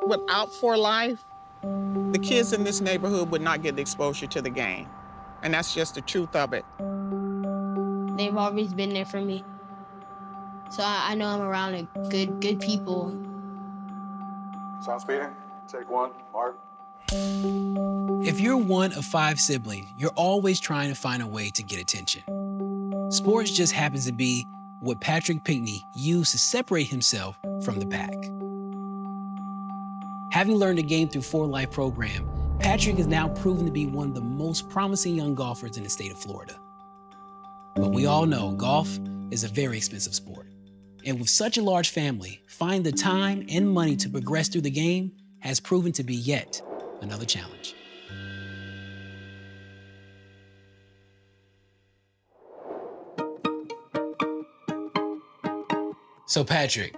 Without Fore Life, the kids in this neighborhood would not get the exposure to the game. And that's just the truth of it. They've always been there for me. So I know I'm around good people. Sound speeding? Take one, Mark. If you're one of 5 siblings, you're always trying to find a way to get attention. Sports just happens to be what Patrick Pinkney used to separate himself from the pack. Having learned the game through Fore Life program, Patrick is now proven to be one of the most promising young golfers in the state of Florida. But we all know golf is a very expensive sport. And with such a large family, finding the time and money to progress through the game has proven to be yet another challenge. So Patrick,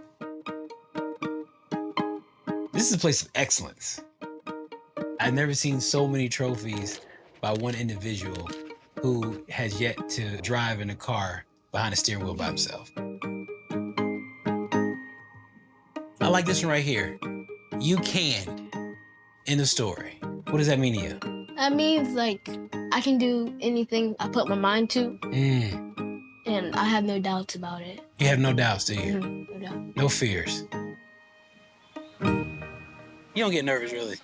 this is a place of excellence. I've never seen so many trophies by one individual who has yet to drive in a car behind a steering wheel by himself. I like this one right here. You can. End of story. What does that mean to you? That means, like, I can do anything I put my mind to. And I have no doubts about it. You have no doubts, do you? No doubt. No fears. You don't get nervous, really?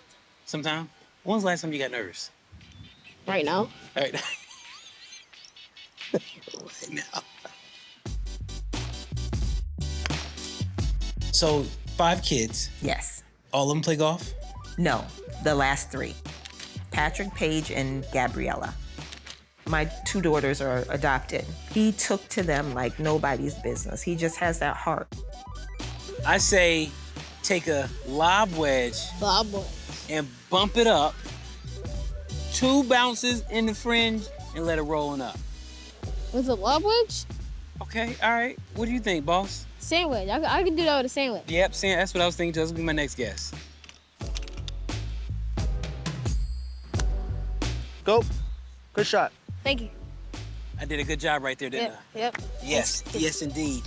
Sometimes? When was the last time you got nervous? Right now? Right now. Right now. So, 5 kids. Yes. All of them play golf? No, the last 3. Patrick, Paige, and Gabriella. My 2 daughters are adopted. He took to them like nobody's business. He just has that heart. I say take a lob wedge and bump it up, 2 bounces in the fringe, and let it roll on up. With a lob wedge? Okay, all right. What do you think, boss? Sandwich. I can do that with a sandwich. Yep, that's what I was thinking too. That's gonna be my next guess. Go. Good shot. Thank you. I did a good job right there, didn't I? Yep. Yes, yes indeed.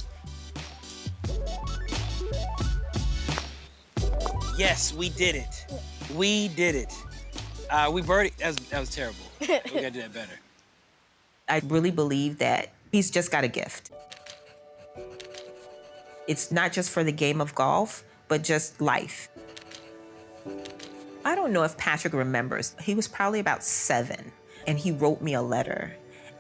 Yes, we did it. We did it. We birdied. That was terrible. We gotta do that better. I really believe that he's just got a gift. It's not just for the game of golf, but just life. I don't know if Patrick remembers. He was probably about 7, and he wrote me a letter,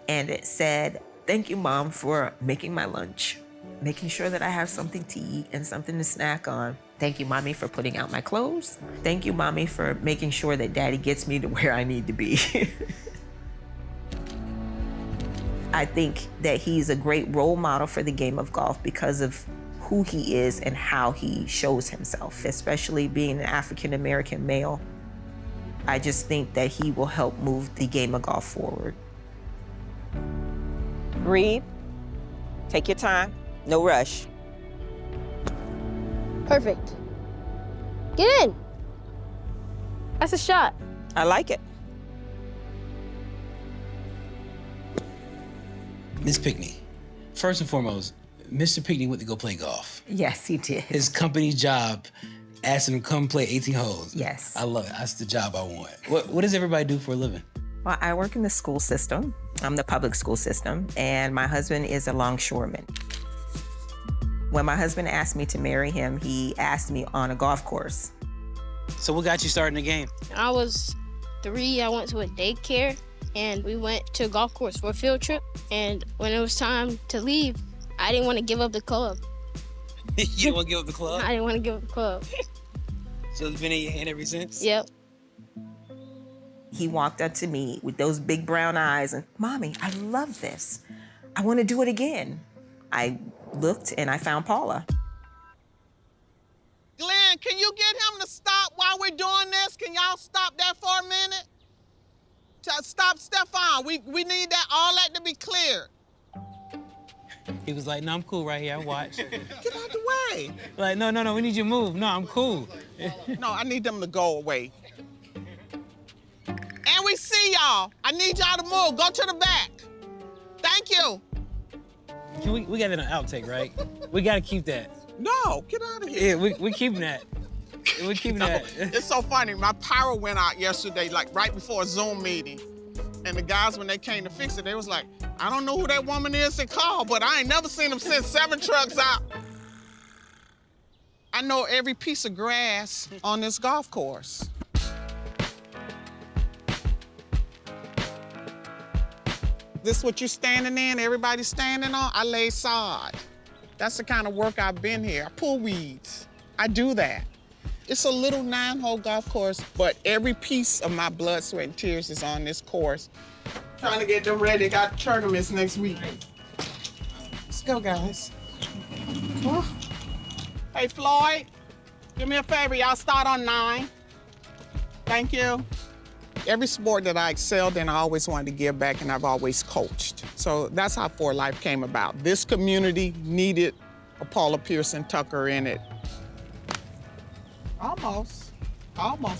and it said, "Thank you, Mom, for making my lunch, making sure that I have something to eat and something to snack on. Thank you, Mommy, for putting out my clothes. Thank you, Mommy, for making sure that Daddy gets me to where I need to be." I think that he's a great role model for the game of golf because of who he is and how he shows himself, especially being an African-American male. I just think that he will help move the game of golf forward. Breathe. Take your time. No rush. Perfect. Get in. That's a shot. I like it. Miss Pinkney, first and foremost, Mr. Pinkney went to go play golf. Yes, he did. His company's job asked him to come play 18 holes. Yes. I love it. That's the job I want. What does everybody do for a living? Well, I work in the school system. I'm the public school system, and my husband is a longshoreman. When my husband asked me to marry him, he asked me on a golf course. So what got you started in the game? I was 3. I went to a daycare, and we went to a golf course for a field trip. And when it was time to leave, I didn't want to give up the club. You didn't want to give up the club? I didn't want to give up the club. So it's been in your hand ever since? Yep. He walked up to me with those big brown eyes and, "Mommy, I love this. I want to do it again." I looked and I found Paula. Glenn, can you get him to stop while we're doing this? Can y'all stop that for a minute? Stop Stefan. We need all that to be cleared. He was like, "No, I'm cool right here. I watch." Get out the way. Like, no, we need you to move. No, I'm cool. No, I need them to go away. And we see y'all. I need y'all to move. Go to the back. Thank you. We got that on outtake, right? We got to keep that. No, get out of here. Yeah, we keeping that. We're keeping that. It's so funny. My power went out yesterday, like right before a Zoom meeting. And the guys, when they came to fix it, they was like, I don't know who that woman is that called, but I ain't never seen them send 7 trucks out. I know every piece of grass on this golf course. This what you're standing in, everybody's standing on? I lay sod. That's the kind of work I've been here. I pull weeds. I do that. It's a little 9-hole golf course, but every piece of my blood, sweat, and tears is on this course. Trying to get them ready. Got tournaments next week. Let's go, guys. Huh? Hey, Floyd, do me a favor. Y'all start on 9. Thank you. Every sport that I excelled in, I always wanted to give back, and I've always coached. So that's how Fore Life came about. This community needed a Paula Tucker in it. Almost,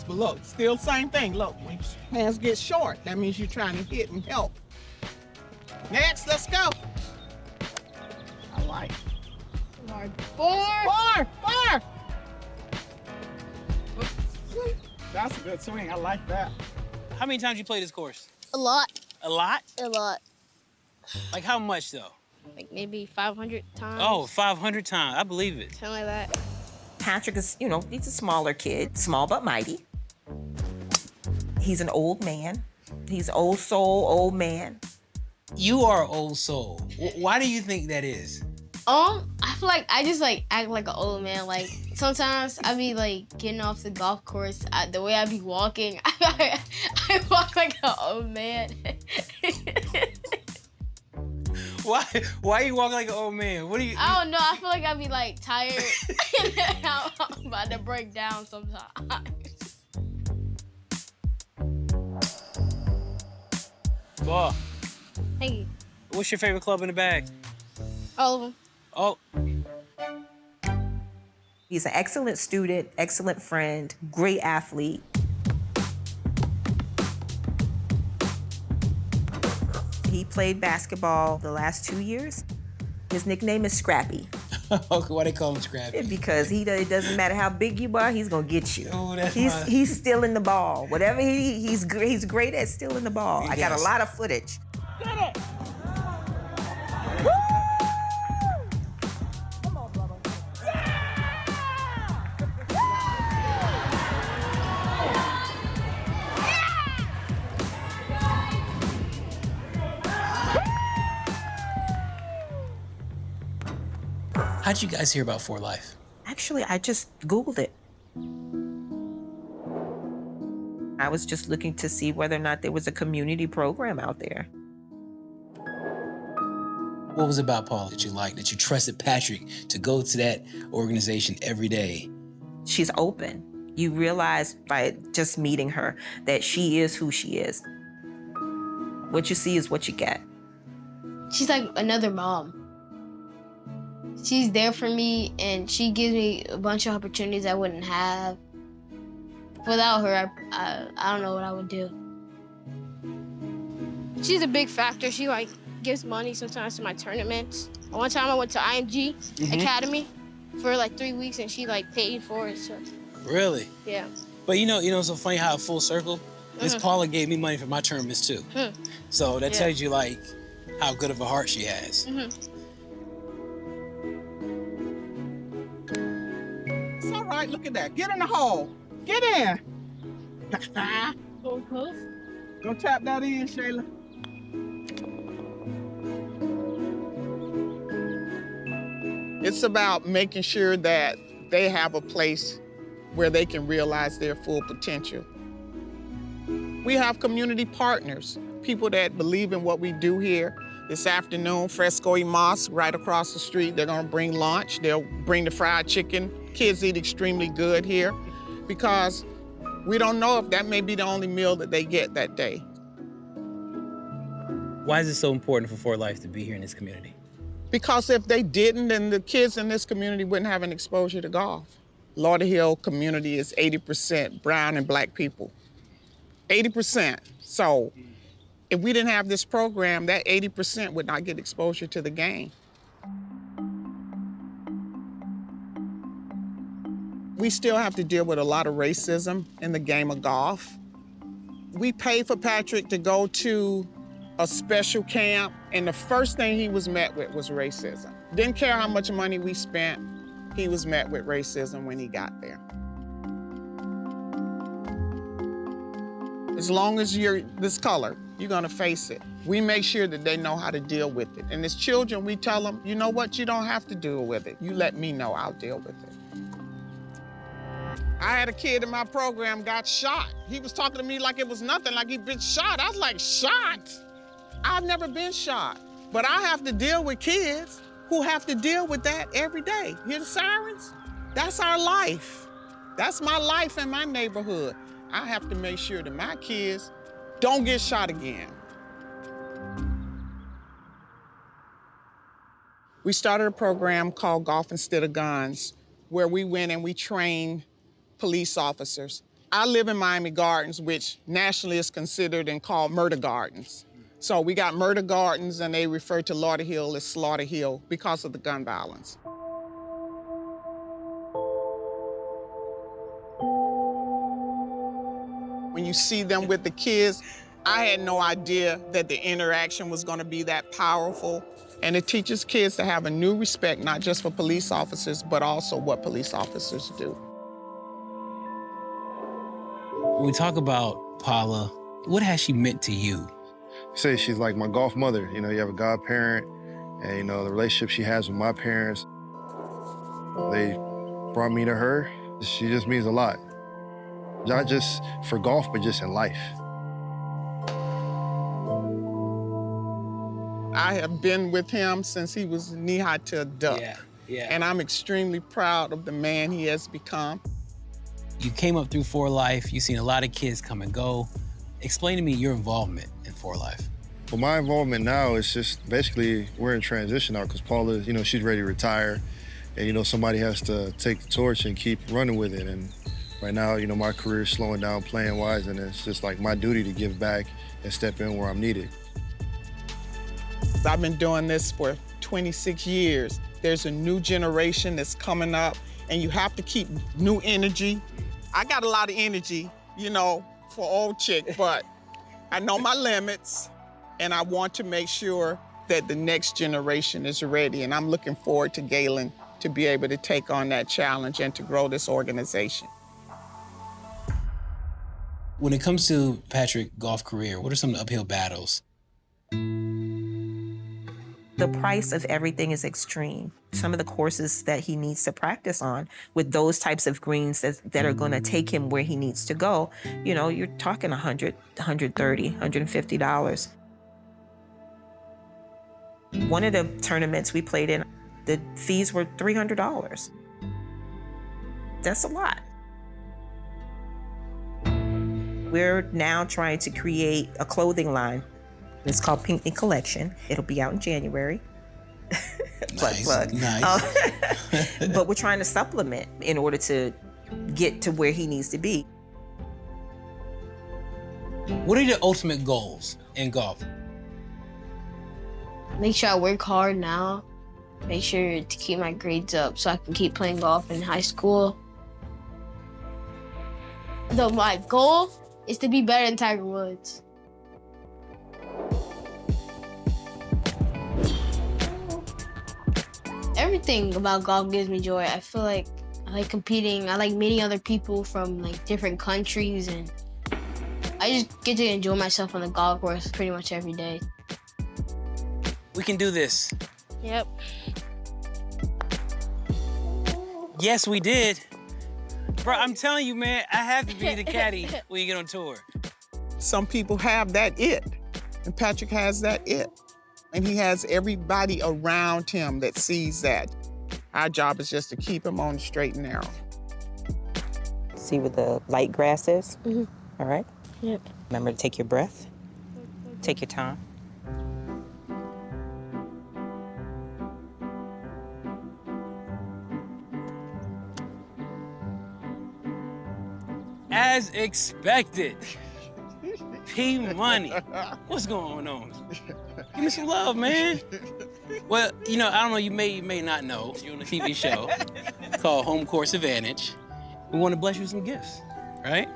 but look, still same thing. Look, when hands get short, that means you're trying to hit and help. Next, let's go. I like it. 4. That's a good swing, I like that. How many times you play this course? A lot. A lot? A lot. Like how much though? Like maybe 500 times. Oh, 500 times, I believe it. Something like that. Patrick is, he's a smaller kid, small but mighty. He's an old man. He's old soul, old man. You are an old soul. Why do you think that is? I feel like I just act like an old man. Like sometimes I be like getting off the golf course. The way I be walking, I walk like an old man. Why you walking like an old man? What do you? I don't know. I feel like I be like tired and then I'm about to break down sometimes. Boy, Hey, what's your favorite club in the bag? all of them. Oh, He's an excellent student, excellent friend, great athlete. He played basketball the last 2 years. His nickname is Scrappy. okay. Why they call him Scrappy? Because it doesn't matter how big you are, he's gonna get you. Oh, that's He's stealing the ball. Whatever he's great at stealing the ball. I got a lot of footage. Get it. How'd you guys hear about Fore Life? Actually, I just Googled it. I was just looking to see whether or not there was a community program out there. What was it about Paula that you liked, that you trusted Patrick to go to that organization every day? She's open. You realize by just meeting her that she is who she is. What you see is what you get. She's like another mom. She's there for me, and she gives me a bunch of opportunities I wouldn't have. Without her, I don't know what I would do. She's a big factor. She gives money sometimes to my tournaments. One time I went to IMG Academy for 3 weeks, and she paid for it. So Really? yeah. But it's so funny how full circle. Miss Paula gave me money for my tournaments too. So that tells you how good of a heart she has. It's all right, look at that. Get in the hole. Get in. So close. Go tap that in, Shayla. It's about making sure that they have a place where they can realize their full potential. We have community partners, people that believe in what we do here. This afternoon, Fresco y Mas, right across the street, they're gonna bring lunch. They'll bring the fried chicken. Kids eat extremely good here because we don't know if that may be the only meal that they get that day. Why is it so important for Fore Life to be here in this community? Because if they didn't, then the kids in this community wouldn't have an exposure to golf. Lauderhill community is 80% brown and black people. 80%. So if we didn't have this program, that 80% would not get exposure to the game. We still have to deal with a lot of racism in the game of golf. We paid for Patrick to go to a special camp, and the first thing he was met with was racism. Didn't care how much money we spent, he was met with racism when he got there. As long as you're this color, you're gonna face it. We make sure that they know how to deal with it. And as children, we tell them, you know what, you don't have to deal with it. You let me know, I'll deal with it. I had a kid in my program got shot. He was talking to me like it was nothing, like he'd been shot. I was like, shot? I've never been shot. But I have to deal with kids who have to deal with that every day. Hear the sirens? That's our life. That's my life in my neighborhood. I have to make sure that my kids don't get shot again. We started a program called Golf Instead of Guns, where we went and we trained police officers. I live in Miami Gardens, which nationally is considered and called murder gardens. So we got murder gardens, and they refer to Lauderhill as Slaughter Hill because of the gun violence. When you see them with the kids, I had no idea that the interaction was going to be that powerful. And it teaches kids to have a new respect, not just for police officers, but also what police officers do. When we talk about Paula, what has she meant to you? I say she's like my golf mother. You know, you have a godparent, and you know, the relationship she has with my parents, they brought me to her. She just means a lot. Not just for golf, but just in life. I have been with him since he was knee-high to a duck. Yeah. And I'm extremely proud of the man he has become. You came up through Fore Life. You've seen a lot of kids come and go. Explain to me your involvement in Fore Life. Well, my involvement now is just basically we're in transition now because Paula, you know, she's ready to retire. And, you know, somebody has to take the torch and keep running with it. And right now, you know, my career is slowing down playing-wise, and it's just like my duty to give back and step in where I'm needed. I've been doing this for 26 years. There's a new generation that's coming up, and you have to keep new energy. I got a lot of energy, you know, for old chick, but I know my limits, and I want to make sure that the next generation is ready, and I'm looking forward to Galen to be able to take on that challenge and to grow this organization. When it comes to Patrick's golf career, what are some of the uphill battles? The price of everything is extreme. Some of the courses that he needs to practice on with those types of greens that are going to take him where he needs to go, you know, you're talking $100, $130, $150. One of the tournaments we played in, the fees were $300. That's a lot. We're now trying to create a clothing line. It's called Pinkney Collection. It'll be out in January. Plug. Nice. But we're trying to supplement in order to get to where he needs to be. What are your ultimate goals in golf? Make sure I work hard now. Make sure to keep my grades up so I can keep playing golf in high school. My goal is to be better than Tiger Woods. Everything about golf gives me joy. I feel like I like competing. I like meeting other people from like different countries, and I just get to enjoy myself on the golf course pretty much every day. We can do this. Yep. Yes, we did. Bro, I'm telling you, man, I have to be the caddy when you get on tour. Some people have that it, and Patrick has that it. And he has everybody around him that sees that. Our job is just to keep him on the straight and narrow. See where the light grass is? Mm-hmm. All right? Yep. Remember to take your breath. Take your time. As expected. P Money. What's going on? Give me some love, man. Well, you know, I don't know, you may not know. You're on a TV show called Home Course Advantage. we want to bless you with some gifts, right?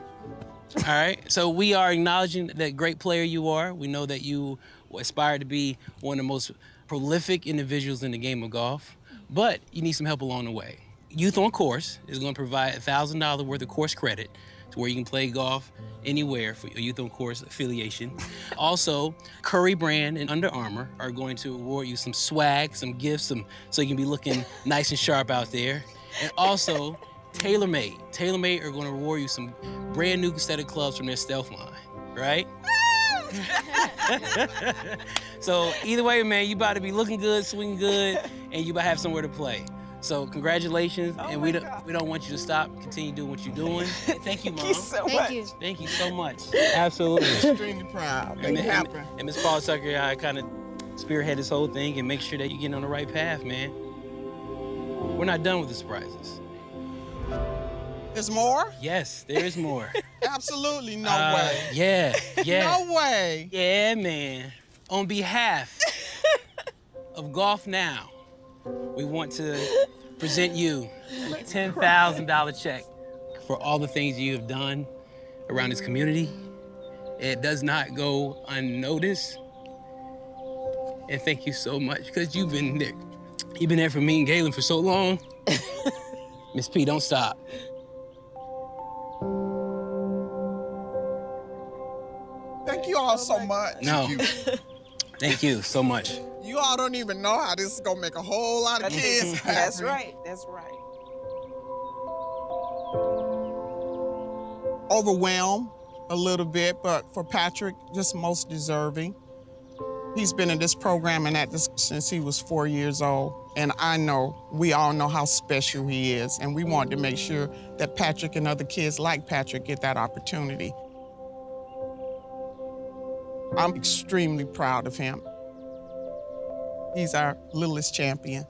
All right, so we are acknowledging that great player you are. We know that you aspire to be one of the most prolific individuals in the game of golf, but you need some help along the way. Youth on Course is going to provide $1,000 worth of course credit to where you can play golf anywhere for a Youth on Course affiliation. Also, Curry Brand and Under Armour are going to award you some swag, some gifts, so you can be looking nice and sharp out there. And also, TaylorMade. TaylorMade are going to reward you some brand new set of clubs from their Stealth line, right? So either way, man, you about to be looking good, swinging good, and you about to have somewhere to play. So congratulations, and we don't want you to stop. Continue doing what you're doing. Thank you, Mom. Thank you. Thank you so much. Absolutely. Extremely proud. Make it happen. And Miss Paula Tucker, I kind of spearhead this whole thing and make sure that you're getting on the right path, man. We're not done with the surprises. There's more? Yes, there is more. Absolutely no way. Yeah. No way. Yeah, man. On behalf of Golf Now, we want to present you a $10,000 check for all the things you have done around this community. It does not go unnoticed. And thank you so much, because you've been there. You've been there for me and Galen for so long. Miss P, don't stop. Thank you all so much. No. Thank you so much. You all don't even know how this is gonna make a whole lot of kids happy. That's right. That's right. Overwhelmed a little bit, but for Patrick, just most deserving. He's been in this program and at this since he was 4 years old. And I know, we all know how special he is. And we wanted to make sure that Patrick and other kids like Patrick get that opportunity. I'm extremely proud of him. He's our littlest champion.